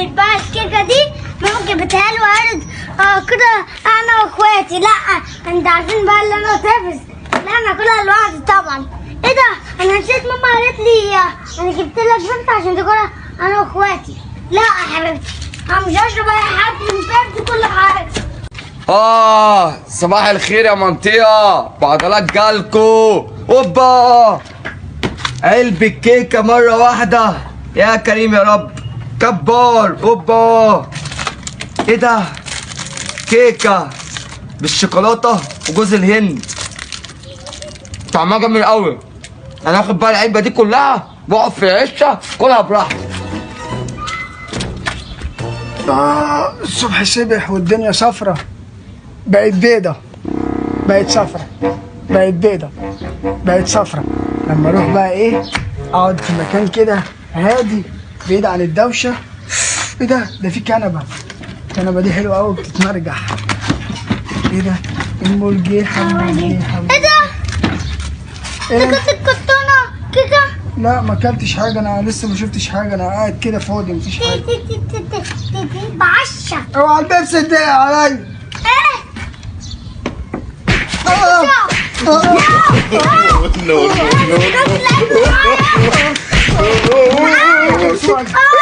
عملت بقى الكيكه دي، ماما جابتها لي وقالت كده انا واخواتي. لا انت عارفين بقى اللي انا طفل، لا انا اكلها لوحدي طبعا. ايه ده، انا نسيت، ماما قالت لي انا جبت لك بنت عشان تاكلها انا واخواتي. لا يا حبيبتي انا مش هشرب اي حد من بيتي كل حاجه. صباح الخير يا منطقة، بعضلات جالكو. اوبا علبة كيكة مرة واحدة، يا كريم يا رب. كبار. اوبا ايه ده، كيكة بالشوكولاتة وجوز الهند، طعمها جميل قوي. انا هاخد بقى العلبة دي كلها واقف في عشة كلها براحتي. الصبح سبح والدنيا صفرة، بقت بيضة، بقت صفرة، بقت بيضة، بقت صفرة. لما اروح بقى ايه، اقعد في مكان كده هادي بعيد عن الدوشة. ايه ده في كنبة، الكنبة دي حلوة قوي بتتمرجح. ايه ده، المرجيحة المرجيحة. ايه ده، انت كنت كنتونا كيكه؟ لا ما اكلتش حاجة، انا لسه ما شفتش حاجة، انا قاعد كده فاضي مفيش حاجة. بعشا. اوعى البيبسي تضيق عليا. ايه نو نو نو.